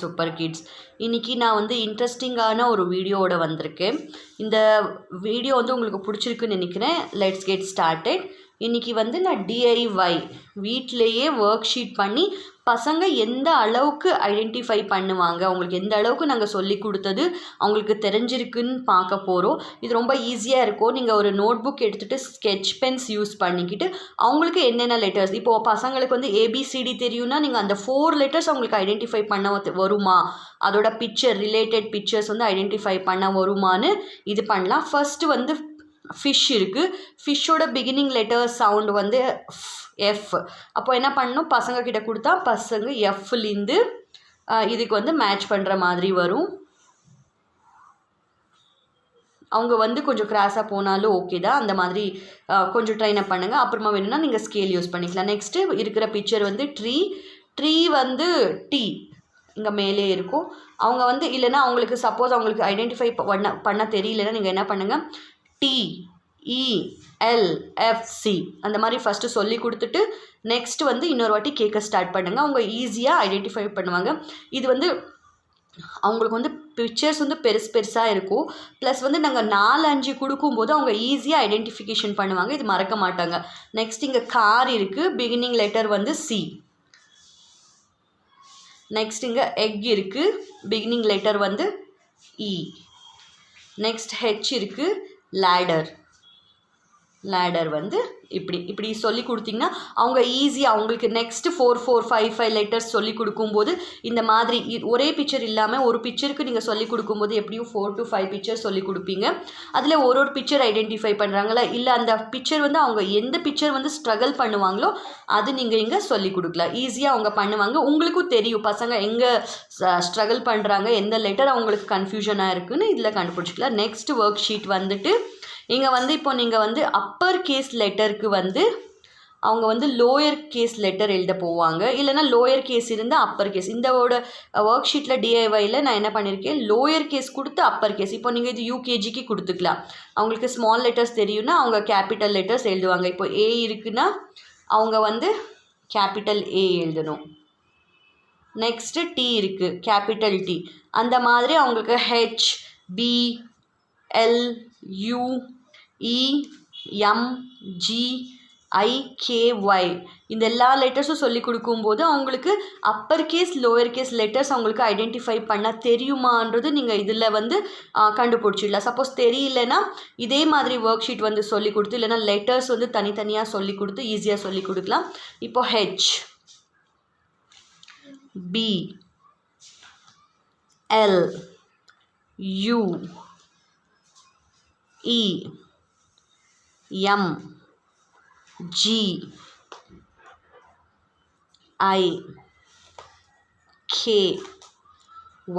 Super kids. இன்றைக்கி நான் வந்து இன்ட்ரெஸ்டிங்கான ஒரு வீடியோவோட வந்திருக்கேன். இந்த வீடியோ வந்து உங்களுக்கு பிடிச்சிருக்குன்னு நினைக்கிறேன். Let's get started. இன்றைக்கி வந்து நான் டிஐஒய் வீட்டிலையே ஒர்க் ஷீட் பண்ணி பசங்க எந்த அளவுக்கு ஐடென்டிஃபை பண்ணுவாங்க, அவங்களுக்கு எந்த அளவுக்கு நாங்கள் சொல்லி கொடுத்தது அவங்களுக்கு தெரிஞ்சிருக்குன்னு பார்க்க போகிறோம். இது ரொம்ப ஈஸியாக இருக்கும். நீங்கள் ஒரு நோட் புக் எடுத்துகிட்டு ஸ்கெட்ச் பென்ஸ் யூஸ் பண்ணிக்கிட்டு அவங்களுக்கு என்னென்ன லெட்டர்ஸ், இப்போது பசங்களுக்கு வந்து ஏபிசிடி தெரியும்னா நீங்கள் அந்த 4 லெட்டர்ஸ் அவங்களுக்கு ஐடென்டிஃபை பண்ண வருமா, அதோட பிக்சர் ரிலேட்டட் பிக்சர்ஸ் வந்து ஐடென்டிஃபை பண்ண வருமானு இது பண்ணலாம். ஃபர்ஸ்ட்டு வந்து ஃபிஷ் இருக்குது. ஃபிஷ்ஷோட பிகினிங் லெட்டர் சவுண்ட் வந்து எஃப். அப்போ என்ன பண்ணணும், பசங்க கிட்ட கொடுத்தா பசங்க எஃப்லேருந்து இதுக்கு வந்து மேட்ச் பண்ணுற மாதிரி வரும். அவங்க வந்து கொஞ்சம் கிராஸாக போனாலும் ஓகே தான். அந்த மாதிரி கொஞ்சம் ட்ரைன் அப் பண்ணுங்கள். அப்புறமா வேணும்னா நீங்கள் ஸ்கேல் யூஸ் பண்ணிக்கலாம். நெக்ஸ்ட்டு இருக்கிற பிக்சர் வந்து ட்ரீ வந்து டி இங்கே மேலே இருக்கும். அவங்க வந்து இல்லைன்னா அவங்களுக்கு சப்போஸ் அவங்களுக்கு ஐடென்டிஃபை பண்ண தெரியலன்னா நீங்கள் என்ன பண்ணுங்கள், TELFC அந்த மாதிரி ஃபஸ்ட்டு சொல்லி கொடுத்துட்டு நெக்ஸ்ட்டு வந்து இன்னொரு வாட்டி கேட்க ஸ்டார்ட் பண்ணுங்கள். அவங்க ஈஸியாக ஐடென்டிஃபை பண்ணுவாங்க. இது வந்து அவங்களுக்கு வந்து பிக்சர்ஸ் வந்து பெருசாக இருக்கும். ப்ளஸ் வந்து நாங்கள் 4-5 கொடுக்கும்போது அவங்க ஈஸியாக ஐடென்டிஃபிகேஷன் பண்ணுவாங்க. இது மறக்க மாட்டாங்க. நெக்ஸ்ட் இங்கே கார் இருக்குது. பிகினிங் லெட்டர் வந்து C. நெக்ஸ்ட் இங்கே எக் இருக்குது. பிகினிங் லெட்டர் வந்து E. நெக்ஸ்ட் ஹெச் இருக்குது. லேடர் வந்து இப்படி சொல்லி கொடுத்தீங்கன்னா அவங்க ஈஸியாக அவங்களுக்கு நெக்ஸ்ட்டு 4, 5 லெட்டர்ஸ் சொல்லி கொடுக்கும்போது இந்த மாதிரி ஒரே பிக்சர் இல்லாமல் ஒரு பிக்சருக்கு நீங்கள் சொல்லி கொடுக்கும்போது எப்படியும் 4 to 5 பிக்சர் சொல்லி கொடுப்பீங்க. அதில் ஒரு பிக்சர் ஐடென்டிஃபை பண்ணுறாங்களா, இல்லை அந்த பிக்சர் வந்து அவங்க எந்த பிக்சர் வந்து ஸ்ட்ரகிள் பண்ணுவாங்களோ அது நீங்கள் இங்கே சொல்லி கொடுக்கலாம். ஈஸியாக அவங்க பண்ணுவாங்க. உங்களுக்கும் தெரியும் பசங்க எங்கே ஸ்ட்ரகிள் பண்ணுறாங்க, எந்த லெட்டர் அவங்களுக்கு கன்ஃபியூஷனாக இருக்குதுன்னு இதில் கண்டுபிடிச்சிக்கலாம். நெக்ஸ்ட் ஒர்க் ஷீட் வந்துட்டு இங்கே வந்து இப்போ நீங்கள் வந்து அப்பர் கேஸ் லெட்டருக்கு வந்து அவங்க வந்து லோயர் கேஸ் லெட்டர் எழுத போவாங்க. இல்லைனா லோயர் கேஸ் இருந்தால் அப்பர் கேஸ். இந்தோட ஒர்க் ஷீட்டில் டிஐஒயில் நான் என்ன பண்ணியிருக்கேன், லோயர் கேஸ் கொடுத்து அப்பர் கேஸ். இப்போ நீங்கள் இது யூகேஜிக்கு கொடுத்துக்கலாம். அவங்களுக்கு ஸ்மால் லெட்டர்ஸ் தெரியும்னா அவங்க கேபிட்டல் லெட்டர்ஸ் எழுதுவாங்க. இப்போ ஏ இருக்குன்னா அவங்க வந்து கேபிட்டல் ஏ எழுதணும். நெக்ஸ்ட்டு டி இருக்குது, கேபிட்டல் டி. அந்த மாதிரி அவங்களுக்கு H, B, L, U, E, M, G, I, K, Y இந்த எல்லா லெட்டர்ஸும் சொல்லி கொடுக்கும்போது அவங்களுக்கு upper case lower case letters அவங்களுக்கு ஐடென்டிஃபை பண்ண தெரியுமான்றது நீங்கள் இதில் வந்து கண்டுபிடிச்சிடலாம். சப்போஸ் தெரியலனா இதே மாதிரி ஒர்க் ஷீட் வந்து சொல்லி கொடுத்து இல்லைனா லெட்டர்ஸ் வந்து தனித்தனியாக சொல்லி கொடுத்து ஈஸியாக சொல்லி கொடுக்கலாம். இப்போ H, B, L, U, E, M, G, I, K,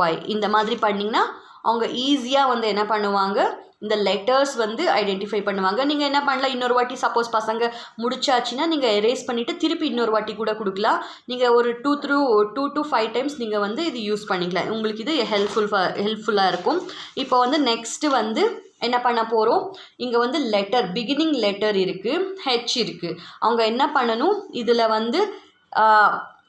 Y இந்த மாதிரி பண்ணிங்கன்னா அவங்க ஈஸியாக வந்து என்ன பண்ணுவாங்க, இந்த லெட்டர்ஸ் வந்து ஐடென்டிஃபை பண்ணுவாங்க. நீங்கள் என்ன பண்ணலாம், இன்னொரு வாட்டி சப்போஸ் பசங்க முடிச்சாச்சுன்னா நீங்கள் எரேஸ் பண்ணிவிட்டு திருப்பி இன்னொரு வாட்டி கூட கொடுக்கலாம். நீங்கள் ஒரு 2 to 5 டைம்ஸ் நீங்கள் வந்து இது யூஸ் பண்ணிக்கலாம். உங்களுக்கு இது ஹெல்ப்ஃபுல்லாக இருக்கும். இப்போ வந்து நெக்ஸ்ட்டு வந்து என்ன பண்ண போகிறோம், இங்கே வந்து லெட்டர் பிகினிங் லெட்டர் இருக்குது, ஹெச் இருக்குது. அவங்க என்ன பண்ணணும், இதில் வந்து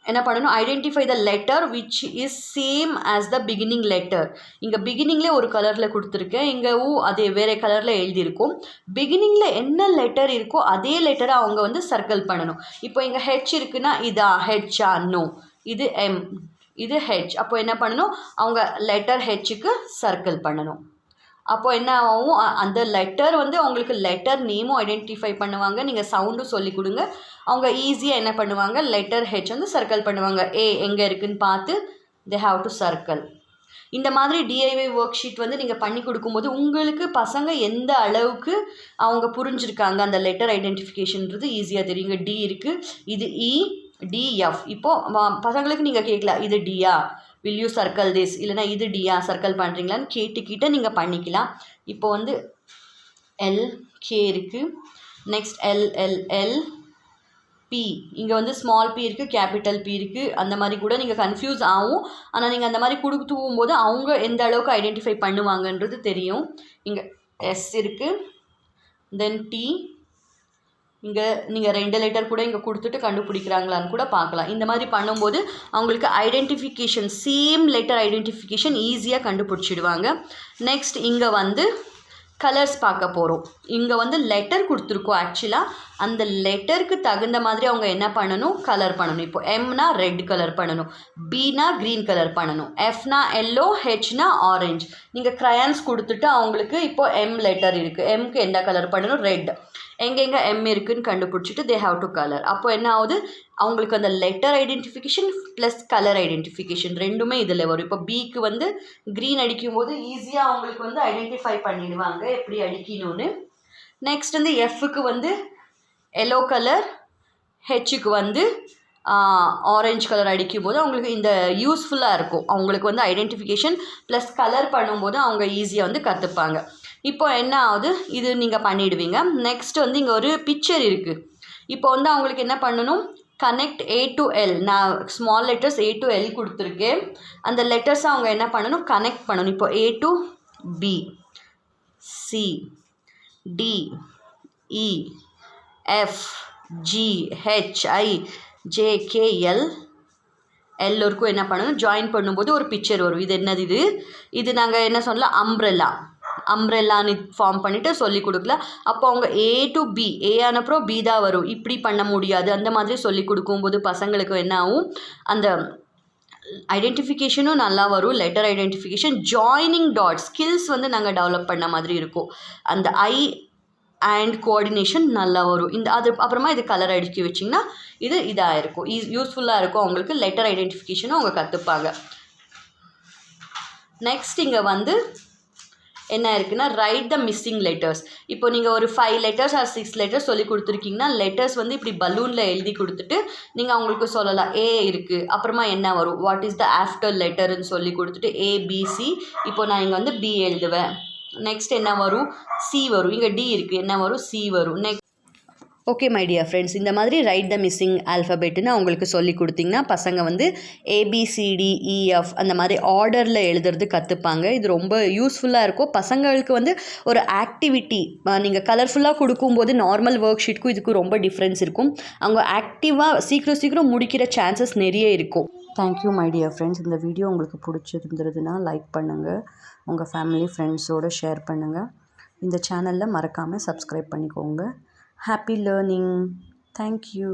என்ன பண்ணணும், identify the letter which is same as the beginning letter. இங்கே பிகினிங்லேயே ஒரு கலரில் கொடுத்துருக்கேன், இங்கே அதே வேறு கலரில் எழுதியிருக்கும். பிகினிங்கில் என்ன லெட்டர் இருக்கோ அதே லெட்டரை அவங்க வந்து சர்க்கிள் பண்ணணும். இப்போ இங்கே ஹெச் இருக்குன்னா இதா ஹெச்சா, நோ இது எம், இது ஹெச். அப்போ என்ன பண்ணணும், அவங்க லெட்டர் ஹெச்சுக்கு சர்க்கிள் பண்ணணும். அப்போ என்ன ஆகும், அந்த லெட்டர் வந்து அவங்களுக்கு லெட்டர் நேமும் ஐடென்டிஃபை பண்ணுவாங்க. நீங்கள் சவுண்டும் சொல்லி கொடுங்க. அவங்க ஈஸியாக என்ன பண்ணுவாங்க, லெட்டர் ஹெச் வந்து சர்க்கிள் பண்ணுவாங்க. ஏ எங்கே இருக்குதுன்னு பார்த்து தே ஹாவ் டு சர்க்கிள். இந்த மாதிரி டிஐஒய் ஒர்க் ஷீட் வந்து நீங்கள் பண்ணி கொடுக்கும்போது உங்களுக்கு பசங்க எந்த அளவுக்கு அவங்க புரிஞ்சுருக்காங்க அந்த லெட்டர் ஐடென்டிஃபிகேஷன்றது ஈஸியாக தெரியும். இங்கே டி இருக்குது, இது இ, டிஎஃப். இப்போது பசங்களுக்கு நீங்கள் கேட்கலாம், இது டியா, வில் யூ சர்க்கிள் திஸ், இல்லைனா இது டியா சர்க்கிள் பண்ணுறீங்களான்னு கேட்டுக்கிட்ட நீங்கள் பண்ணிக்கலாம். இப்போ வந்து எல், கே இருக்குது. Next L, B. இங்கே வந்து ஸ்மால் பி இருக்குது, கேபிட்டல் பி இருக்குது. அந்த மாதிரி கூட நீங்கள் கன்ஃபியூஸ் ஆகும். ஆனால் நீங்கள் அந்த மாதிரி கொடுத்துவும் போது அவங்க எந்த அளவுக்கு ஐடென்டிஃபை பண்ணுவாங்கன்றது தெரியும். இங்கே எஸ் இருக்குது, தென் டி, இங்கே நீங்கள் 2 லெட்டர் கூட இங்கே கொடுத்துட்டு கண்டுபிடிக்கிறாங்களான்னு கூட பார்க்கலாம். இந்த மாதிரி பண்ணும்போது அவங்களுக்கு ஐடென்டிஃபிகேஷன் சேம் லெட்டர் ஐடென்டிஃபிகேஷன் ஈஸியாக கண்டுபிடிச்சிடுவாங்க. நெக்ஸ்ட் இங்கே வந்து கலர்ஸ் பார்க்க போகிறோம். இங்கே வந்து லெட்டர் கொடுத்துருக்கோம். ஆக்சுவலாக அந்த லெட்டருக்கு தகுந்த மாதிரி அவங்க என்ன பண்ணணும், கலர் பண்ணணும். இப்போ எம்னா ரெட் கலர் பண்ணணும், பினா க்ரீன் கலர் பண்ணணும், எஃப்னா எல்லோ, ஹெச்னா ஆரஞ்சு. நீங்கள் க்ரையான்ஸ் கொடுத்துட்டு அவங்களுக்கு இப்போ எம் லெட்டர் இருக்குது, எம்க்கு என்ன கலர் பண்ணணும், ரெட். எங்கெங்கே எம் இருக்குதுன்னு கண்டுபிடிச்சிட்டு தே ஹாவ் டு கலர். அப்போ என்ன ஆகுது, அவங்களுக்கு அந்த letter identification plus colour identification ரெண்டுமே இதில் வரும். இப்போ பிக்கு வந்து க்ரீன் அடிக்கும்போது ஈஸியாக அவங்களுக்கு வந்து ஐடென்டிஃபை பண்ணிடுவாங்க எப்படி அடிக்கணும்னு. நெக்ஸ்ட் வந்து எஃப்க்கு வந்து எல்லோ கலர், ஹெச்சுக்கு வந்து ஆரஞ்சு கலர் அடிக்கும்போது அவங்களுக்கு இந்த யூஸ்ஃபுல்லாக இருக்கும். அவங்களுக்கு வந்து ஐடென்டிஃபிகேஷன் ப்ளஸ் கலர் பண்ணும்போது அவங்க ஈஸியாக வந்து கற்றுப்பாங்க. இப்போ என்ன ஆகுது, இது நீங்கள் பண்ணிவிடுவீங்க. நெக்ஸ்ட் வந்து இங்கே ஒரு பிக்சர் இருக்குது. இப்போ வந்து அவங்களுக்கு என்ன பண்ணணும், கனெக்ட் A to L. நான் small letters A to L கொடுத்துருக்கேன். அந்த லெட்டர்ஸை அவங்க என்ன பண்ணணும், கனெக்ட் பண்ணணும். இப்போ A to B, C, D, E, F, G, H, I, J, K, L எல்லோருக்கும் என்ன பண்ணணும், ஜாயின் பண்ணும்போது ஒரு பிக்சர் வரும். இது என்னது, இது நாங்கள் என்ன சொல்லலாம், அம்ப்ரெல்லான்னு ஃபார்ம் பண்ணிவிட்டு சொல்லி கொடுக்கல. அப்போ அவங்க A to B, A ஆனப்புறம் B தான் வரும். இப்படி பண்ண முடியாது. அந்த மாதிரி சொல்லி கொடுக்கும்போது பசங்களுக்கு என்ன ஆகும், அந்த ஐடென்டிஃபிகேஷனும் நல்லா வரும். Letter identification, joining dot skills வந்து நாங்கள் டெவலப் பண்ண மாதிரி இருக்கும். அந்த ஐ அண்ட் கோஆர்டினேஷன் நல்லா வரும். அது அப்புறமா இது கலர் அடிக்க வச்சிங்கன்னா இதாக இருக்கும், யூஸ்ஃபுல்லாக இருக்கும். அவங்களுக்கு லெட்டர் ஐடென்டிஃபிகேஷனும் அவங்க கற்றுப்பாங்க. நெக்ஸ்ட் இங்கே வந்து என்ன இருக்குன்னா, ரைட் த மிஸ்ஸிங் லெட்டர்ஸ். இப்போ நீங்கள் ஒரு 5 லெட்டர்ஸ் ஆர் 6 லெட்டர்ஸ் சொல்லி கொடுத்துருக்கீங்கன்னா லெட்டர்ஸ் வந்து இப்படி பலூனில் எழுதி கொடுத்துட்டு நீங்கள் அவங்களுக்கு சொல்லலாம் ஏ இருக்குது, அப்புறமா என்ன வரும், வாட் இஸ் த ஆஃப்டர் லெட்டர்னு சொல்லி கொடுத்துட்டு ABC. இப்போ நான் இங்கே வந்து B எழுதுவேன். நெக்ஸ்ட் என்ன வரும், C வரும். இங்கே D இருக்குது, என்ன வரும், C வரும். Next okay my dear friends, இந்த மாதிரி ரைட் த மிஸ்ஸிங் ஆல்ஃபபெட்டுன்னு அவங்களுக்கு சொல்லி கொடுத்திங்கன்னா பசங்க வந்து ABCDEF அந்த மாதிரி ஆர்டரில் எழுதுறது கற்றுப்பாங்க. இது ரொம்ப யூஸ்ஃபுல்லாக இருக்கும். பசங்களுக்கு வந்து ஒரு ஆக்டிவிட்டி நீங்கள் கலர்ஃபுல்லாக கொடுக்கும்போது நார்மல் ஒர்க் ஷீட்டுக்கும் இதுக்கும் ரொம்ப டிஃப்ரென்ஸ் இருக்கும். அவங்க ஆக்டிவாக சீக்கிரம் முடிக்கிற சான்சஸ் நிறைய இருக்கும். Thank you my dear friends. இந்த வீடியோ உங்களுக்கு பிடிச்சிருந்ததுன்னா லைக் பண்ணுங்கள், உங்கள் ஃபேமிலி ஃப்ரெண்ட்ஸோடு ஷேர் பண்ணுங்கள். இந்த சேனலில் மறக்காமல் சப்ஸ்கிரைப் பண்ணிக்கோங்க. Happy learning. Thank you.